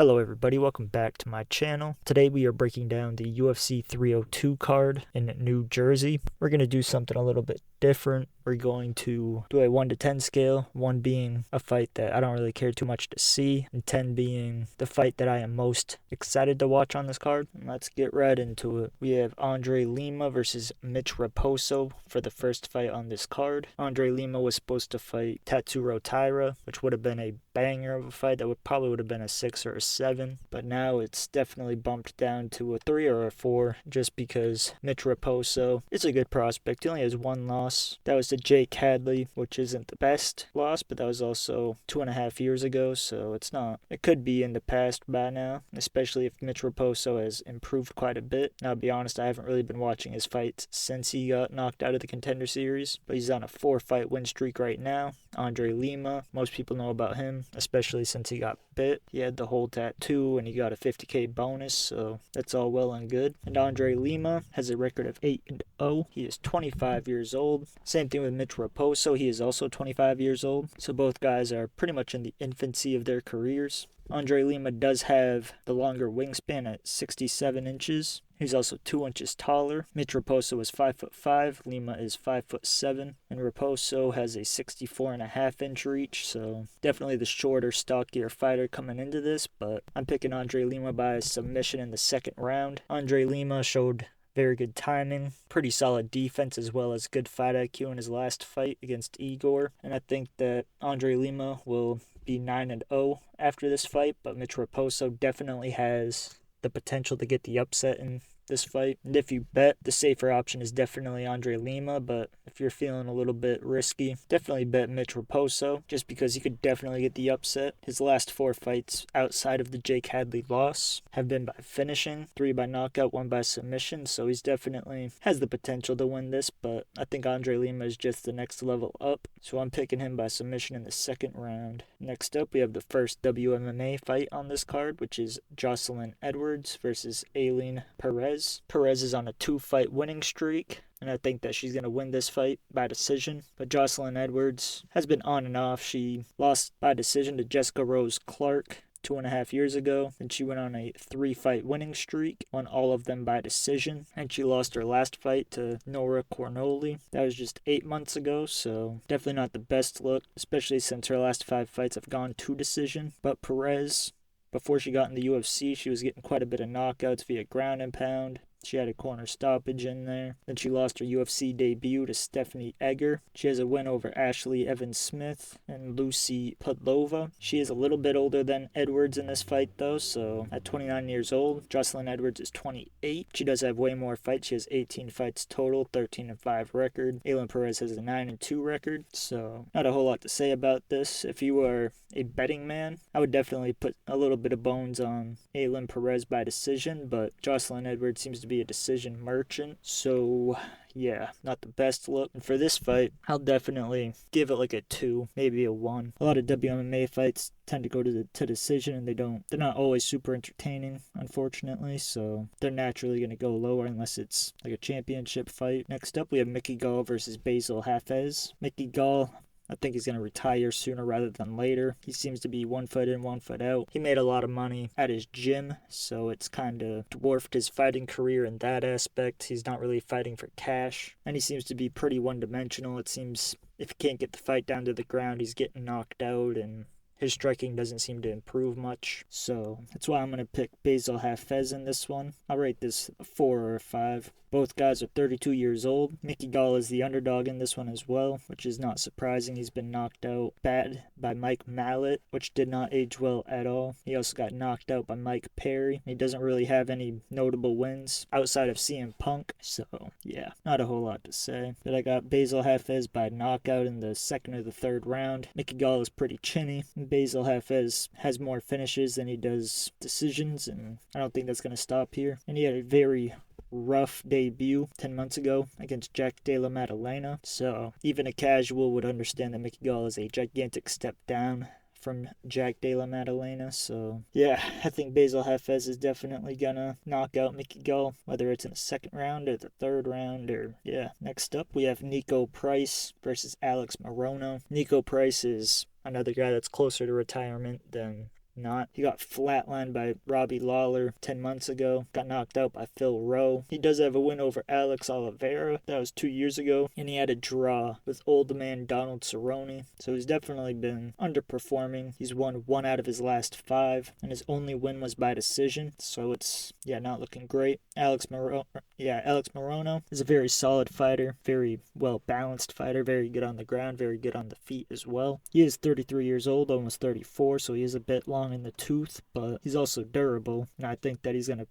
Hello everybody, welcome back to my channel. Today we are breaking down the UFC 302 card in New Jersey. We're going to do something a little bit different. We're going to do a 1 to 10 scale, 1 being a fight that I don't really care too much to see, and 10 being the fight that I am most excited to watch on this card. And let's get right into it. We have Andre Lima versus Mitch Raposo for the first fight on this card. Andre Lima was supposed to fight Tatsuro Taira, which would have been a banger of a fight. That probably would have been a 6 or a 7, but now it's definitely bumped down to a 3 or a 4 just because Mitch Raposo is a good prospect. He only has 1 loss. That was to Jake Hadley, which isn't the best loss, but that was also 2.5 years ago, so it could be in the past by now, especially if Mitch Raposo has improved quite a bit. Now, to be honest, I haven't really been watching his fights since he got knocked out of the Contender Series, but he's on a 4-fight win streak right now. Andre Lima, most people know about him, especially since he got bit. He had the whole tattoo and he got a $50K bonus, so that's all well and good. And Andre Lima has a record of 8-0. He is 25 years old. Same thing with Mitch Raposo. He is also 25 years old. So both guys are pretty much in the infancy of their careers. Andre Lima does have the longer wingspan at 67 inches. He's also 2 inches taller. Mitch Raposo is 5'5", Lima is 5'7", and Raposo has a 64.5-inch reach, so definitely the shorter, stockier fighter coming into this, but I'm picking Andre Lima by submission in the second round. Andre Lima showed very good timing, pretty solid defense, as well as good fight IQ in his last fight against Igor, and I think that Andre Lima will be 9-0 after this fight, but Mitch Raposo definitely has the potential to get the upset in this fight. And if you bet, the safer option is definitely Andre Lima, but if you're feeling a little bit risky, definitely bet Mitch Raposo, just because he could definitely get the upset. His last 4 fights outside of the Jake Hadley loss have been by finishing, 3 by knockout, 1 by submission, so he's definitely has the potential to win this, but I think Andre Lima is just the next level up, so I'm picking him by submission in the second round. Next up, we have the first WMMA fight on this card, which is Jocelyn Edwards versus Islam Makhachev. Perez is on a 2-fight winning streak, and I think that she's going to win this fight by decision. But Jocelyn Edwards has been on and off. She lost by decision to Jessica Rose Clark 2.5 years ago, and she went on a 3-fight winning streak, won all of them by decision, and she lost her last fight to Newark. That was just 8 months ago, so definitely not the best look, especially since her last 5 fights have gone to decision. But Perez, before she got in the UFC, she was getting quite a bit of knockouts via ground and pound. She had a corner stoppage in there. Then she lost her UFC debut to Stephanie Egger. She has a win over Ashley Evans-Smith and Lucy Pudlova. She is a little bit older than Edwards in this fight, though, so at 29 years old. Jocelyn Edwards is 28. She does have way more fights. She has 18 fights total, 13-5 record. Aylin Perez has a 9-2 record, so not a whole lot to say about this. If you are a betting man, I would definitely put a little bit of bones on Aylin Perez by decision, but Jocelyn Edwards seems to be a decision merchant, so yeah, not the best look. And for this fight, I'll definitely give it like a 2, maybe a 1. A lot of WMMA fights tend to go to decision, and they're not always super entertaining, unfortunately, so they're naturally going to go lower unless it's like a championship fight. Next up, we have Mickey Gall versus Basil Hafez. Mickey Gall, I think he's going to retire sooner rather than later. He seems to be 1 foot in, 1 foot out. He made a lot of money at his gym, so it's kind of dwarfed his fighting career in that aspect. He's not really fighting for cash, and he seems to be pretty one-dimensional. It seems if he can't get the fight down to the ground, he's getting knocked out, and his striking doesn't seem to improve much, so that's why I'm going to pick Basil Hafez in this one. I'll rate this a 4 or a 5. Both guys are 32 years old. Mickey Gall is the underdog in this one as well, which is not surprising. He's been knocked out bad by Mike Mallet, which did not age well at all. He also got knocked out by Mike Perry. He doesn't really have any notable wins outside of CM Punk, so yeah, not a whole lot to say. But I got Basil Hafez by knockout in the second or the third round. Mickey Gall is pretty chinny. Basil Hafez has more finishes than he does decisions, and I don't think that's going to stop here. And he had a very rough debut 10 months ago against Jack Della Maddalena, so even a casual would understand that Mickey Gall is a gigantic step down from Jack Della Maddalena, so yeah, I think Basil Hafez is definitely gonna knock out Mickey Gall, whether it's in the second round or the third round, or yeah. Next up, we have Nico Price versus Alex Morono. Nico Price is another guy that's closer to retirement than not. He got flatlined by Robbie Lawler 10 months ago, got knocked out by Phil Rowe. He does have a win over Alex Oliveira. That was 2 years ago. And he had a draw with old man Donald Cerrone. So he's definitely been underperforming. He's won 1 out of his last 5, and his only win was by decision. So it's, not looking great. Alex Morono is a very solid fighter, very well-balanced fighter, very good on the ground, very good on the feet as well. He is 33 years old, almost 34, so he is a bit long in the tooth, but he's also durable, and I think that he's going to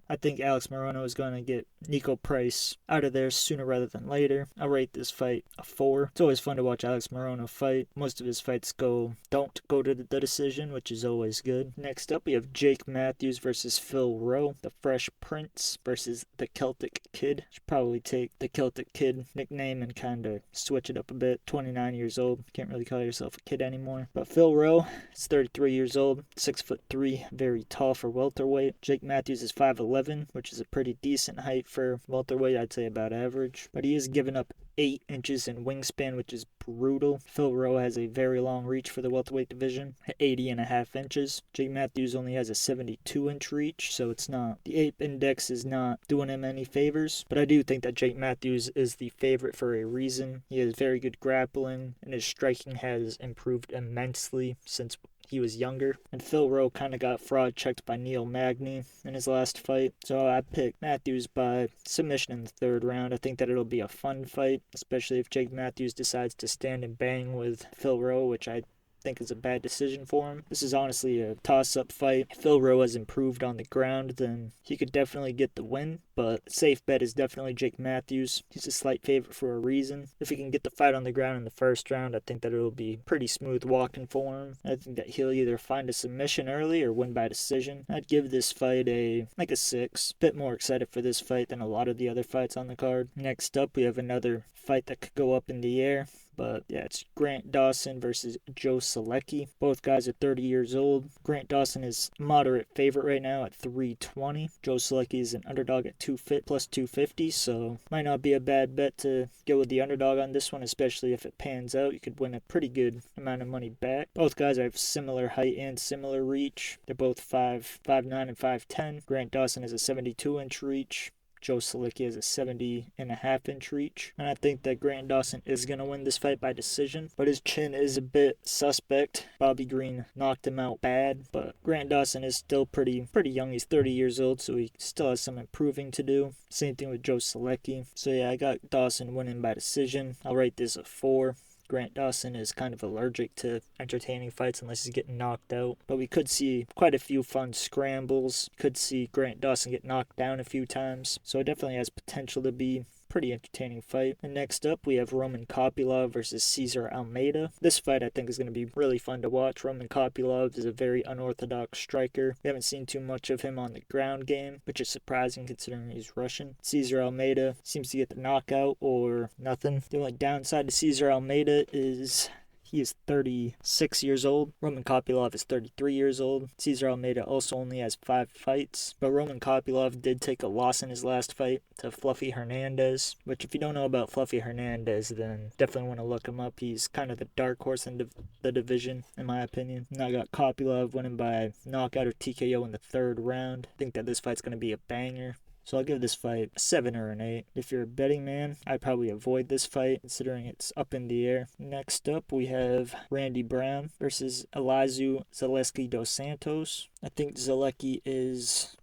I think Alex Morono is going to get Nico Price out of there sooner rather than later. I'll rate this fight a 4. It's always fun to watch Alex Morono fight. Most of his fights don't go to the decision, which is always good. Next up, we have Jake Matthews versus Phil Rowe. The Fresh Prince versus the Celtic Kid. Should probably take the Celtic Kid nickname and kind of switch it up a bit. 29 years old. Can't really call yourself a kid anymore. But Phil Rowe is 33 years old. 6'3", very tall for welterweight. Jake Matthews is 5'11", which is a pretty decent height for welterweight. I'd say about average. But he is giving up 8 inches in wingspan, which is brutal. Phil Rowe has a very long reach for the welterweight division, 80.5 inches. Jake Matthews only has a 72-inch reach, so the ape index is not doing him any favors. But I do think that Jake Matthews is the favorite for a reason. He has very good grappling, and his striking has improved immensely since he was younger. And Phil Rowe kind of got fraud checked by Neil Magny in his last fight. So I picked Matthews by submission in the 3rd round. I think that it'll be a fun fight, especially if Jake Matthews decides to stand and bang with Phil Rowe, which I think is a bad decision for him. This is honestly a toss-up fight. If Phil Rowe has improved on the ground, then he could definitely get the win, but safe bet is definitely Jake Matthews. He's a slight favorite for a reason. If he can get the fight on the ground in the 1st round, I think that it'll be pretty smooth walking for him. I think that he'll either find a submission early or win by decision. I'd give this fight a 6. Bit more excited for this fight than a lot of the other fights on the card. Next up, we have another fight that could go up in the air. But it's Grant Dawson versus Joe Selecki. Both guys are 30 years old. Grant Dawson is moderate favorite right now at 320. Joe Selecki is an underdog at plus 250, so might not be a bad bet to go with the underdog on this one, especially if it pans out. You could win a pretty good amount of money back. Both guys have similar height and similar reach. They're both 5'9" and 5'10". Grant Dawson has a 72-inch reach. Joe Selecki has a 70.5-inch reach. And I think that Grant Dawson is going to win this fight by decision. But his chin is a bit suspect. Bobby Green knocked him out bad. But Grant Dawson is still pretty young. He's 30 years old, so he still has some improving to do. Same thing with Joe Selecki. So yeah, I got Dawson winning by decision. I'll rate this a 4. Grant Dawson is kind of allergic to entertaining fights unless he's getting knocked out. But we could see quite a few fun scrambles. Could see Grant Dawson get knocked down a few times. So it definitely has potential to be pretty entertaining fight. And next up, we have Roman Kopylov versus Cesar Almeida. This fight, I think, is going to be really fun to watch. Roman Kopylov is a very unorthodox striker. We haven't seen too much of him on the ground game, which is surprising considering he's Russian. Cesar Almeida seems to get the knockout or nothing. The only downside to Cesar Almeida is he is 36 years old. Roman Kopylov is 33 years old. Cesar Almeida also only has 5 fights. But Roman Kopylov did take a loss in his last fight to Fluffy Hernandez, which if you don't know about Fluffy Hernandez, then definitely want to look him up. He's kind of the dark horse in the division, in my opinion. And I got Kopylov winning by knockout or TKO in the 3rd round. I think that this fight's going to be a banger. So I'll give this fight a 7 or an 8. If you're a betting man, I'd probably avoid this fight considering it's up in the air. Next up, we have Randy Brown versus Elizeu Zaleski dos Santos. I think Zaleski is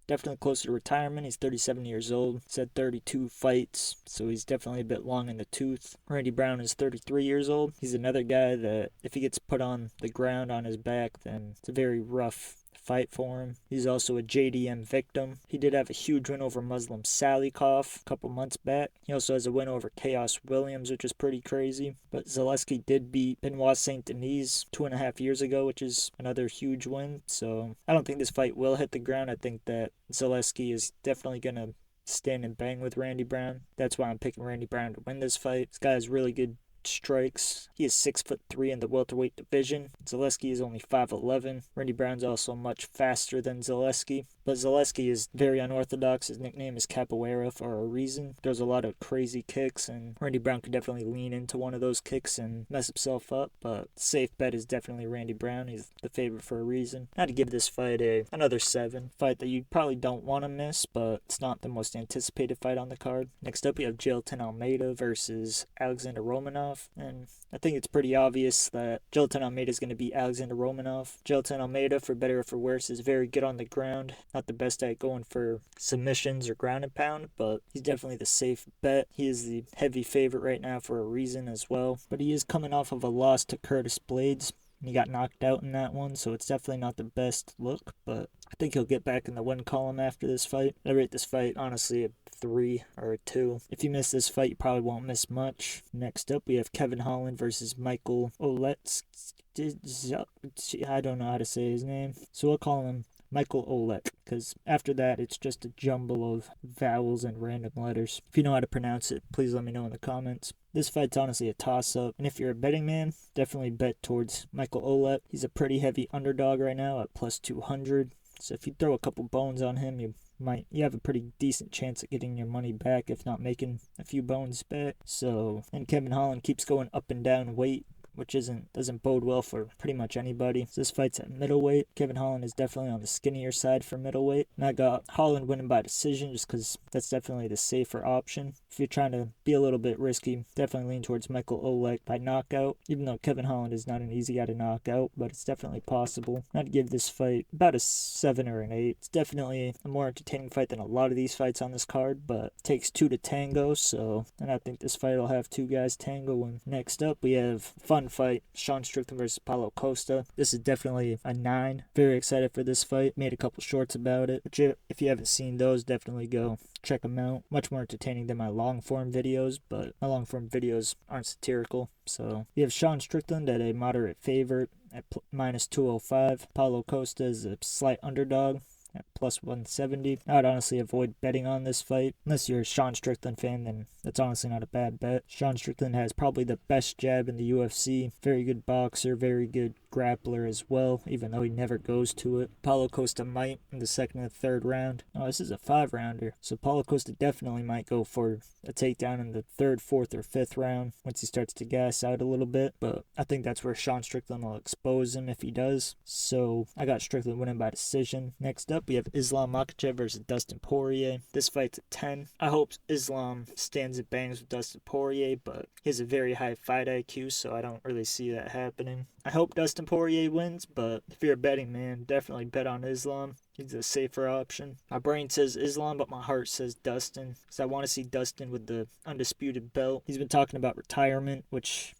definitely closer to retirement. He's 37 years old. He's had 32 fights, so he's definitely a bit long in the tooth. Randy Brown is 33 years old. He's another guy that if he gets put on the ground on his back, then it's a very rough fight for him. He's also a JDM victim. He did have a huge win over Muslim Salikov a couple months back. He also has a win over Chaos Williams, which is pretty crazy. But Zaleski did beat Benoit Saint Denis 2.5 years ago, which is another huge win. So I don't think this fight will hit the ground. I think that Zaleski is definitely going to stand and bang with Randy Brown. That's why I'm picking Randy Brown to win this fight. This guy has really good strikes. He is 6'3" in the welterweight division. Zaleski is only 5'11". Randy Brown's also much faster than Zaleski, but Zaleski is very unorthodox. His nickname is Capoeira for a reason. There's a lot of crazy kicks, and Randy Brown could definitely lean into one of those kicks and mess himself up, but safe bet is definitely Randy Brown. He's the favorite for a reason. I had to give this fight another 7. Fight that you probably don't want to miss, but it's not the most anticipated fight on the card. Next up, we have Jailton Almeida versus Alexander Romanov, and I think it's pretty obvious that Jailton Almeida is going to beat Alexander Romanov. Jailton Almeida, for better or for worse, is very good on the ground. Not the best at going for submissions or ground and pound, but he's definitely the safe bet. He is the heavy favorite right now for a reason as well, but he is coming off of a loss to Curtis Blades. He got knocked out in that one, so it's definitely not the best look, but I think he'll get back in the win column after this fight. I rate this fight, honestly, a 3 or a 2. If you miss this fight, you probably won't miss much. Next up, we have Kevin Holland versus Michael Olets. I don't know how to say his name, so we'll call him Michael Olek, because after that, it's just a jumble of vowels and random letters. If you know how to pronounce it, please let me know in the comments. This fight's honestly a toss-up, and if you're a betting man, definitely bet towards Michael Olek. He's a pretty heavy underdog right now at plus 200, so if you throw a couple bones on him, you have a pretty decent chance at getting your money back, if not making a few bones back. So, and Kevin Holland keeps going up and down weight, which doesn't bode well for pretty much anybody. So this fight's at middleweight. Kevin Holland is definitely on the skinnier side for middleweight. And I got Holland winning by decision just because that's definitely the safer option. If you're trying to be a little bit risky, definitely lean towards Michael Olek by knockout, even though Kevin Holland is not an easy guy to knock out, but it's definitely possible. I'd give this fight about a 7 or an 8. It's definitely a more entertaining fight than a lot of these fights on this card, but it takes 2 to tango, and I think this fight will have 2 guys tango. And next up, we have fun fight, Sean Strickland versus Paulo Costa. This is definitely a 9. Very excited for this fight. Made a couple shorts about it. But if you haven't seen those, definitely go check them out. Much more entertaining than my long form videos, but my long form videos aren't satirical. So you have Sean Strickland at a moderate favorite at minus 205. Paulo Costa is a slight underdog at plus 170. I would honestly avoid betting on this fight. Unless you're a Sean Strickland fan, then that's honestly not a bad bet. Sean Strickland has probably the best jab in the UFC. Very good boxer, very good grappler as well, even though he never goes to it. Paulo Costa might in the second and third round. Oh, this is a 5-rounder. So Paulo Costa definitely might go for a takedown in the 3rd, 4th, or 5th round once he starts to gas out a little bit. But I think that's where Sean Strickland will expose him if he does. So I got Strickland winning by decision. Next up, we have Islam Makhachev versus Dustin Poirier. This fight's a 10. I hope Islam stands and bangs with Dustin Poirier, but he has a very high fight IQ, so I don't really see that happening. I hope Dustin Poirier wins, but if you're a betting man, definitely bet on Islam. He's a safer option. My brain says Islam, but my heart says Dustin, because I want to see Dustin with the undisputed belt. He's been talking about retirement, which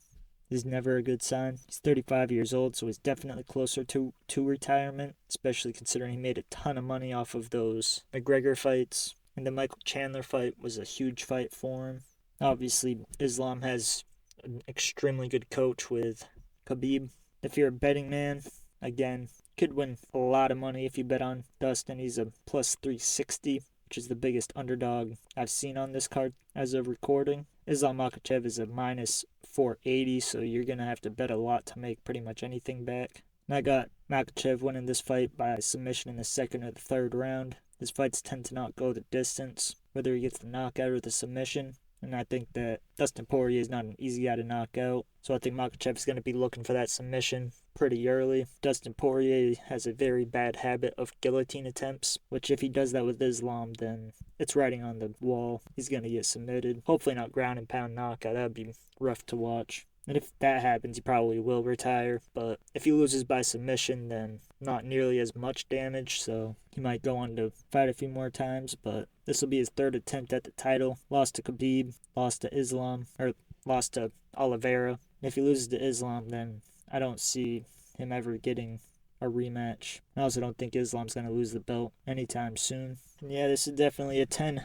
is never a good sign. He's 35 years old, so he's definitely closer to retirement, especially considering he made a ton of money off of those McGregor fights. And the Michael Chandler fight was a huge fight for him. Obviously, Islam has an extremely good coach with Khabib. If you're a betting man, again, could win a lot of money if you bet on Dustin. He's a plus 360, which is the biggest underdog I've seen on this card as of recording. Islam Makhachev is a minus 480, so you're going to have to bet a lot to make pretty much anything back. And I got Makhachev winning this fight by submission in the 2nd or the 3rd round. His fights tend to not go the distance, whether he gets the knockout or the submission. And I think that Dustin Poirier is not an easy guy to knock out. So I think Makhachev is going to be looking for that submission pretty early. Dustin Poirier has a very bad habit of guillotine attempts, which if he does that with Islam, then it's writing on the wall. He's going to get submitted. Hopefully not ground and pound knockout. That would be rough to watch. And if that happens, he probably will retire. But if he loses by submission, then not nearly as much damage. So he might go on to fight a few more times. But this will be his 3rd attempt at the title. Lost to Khabib, lost to Islam, or lost to Oliveira. And if he loses to Islam, then I don't see him ever getting a rematch. I also don't think Islam's going to lose the belt anytime soon. And yeah, this is definitely a 10.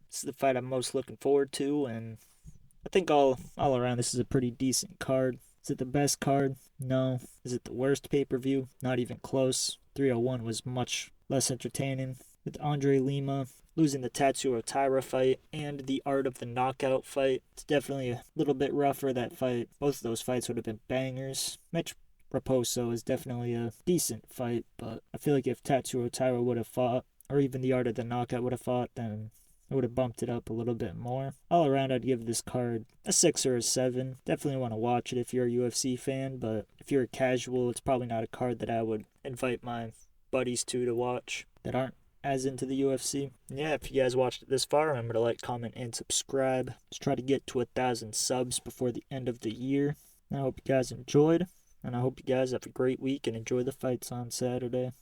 This is the fight I'm most looking forward to, and I think all around this is a pretty decent card. Is it the best card? No. Is it the worst pay-per-view? Not even close. 301 was much less entertaining. with Andre Lima losing the Tatsuo Taira fight and the Art of the Knockout fight. It's definitely a little bit rougher, that fight. Both of those fights would have been bangers. Mitch Raposo is definitely a decent fight, but I feel like if Tatsuo Taira would have fought, or even the Art of the Knockout would have fought, then I would have bumped it up a little bit more. All around, I'd give this card a 6 or a 7. Definitely want to watch it if you're a UFC fan, but if you're a casual, it's probably not a card that I would invite my buddies to watch that aren't as into the UFC. And yeah, if you guys watched it this far, remember to like, comment, and subscribe. Let's try to get to 1,000 subs before the end of the year. And I hope you guys enjoyed, and I hope you guys have a great week and enjoy the fights on Saturday.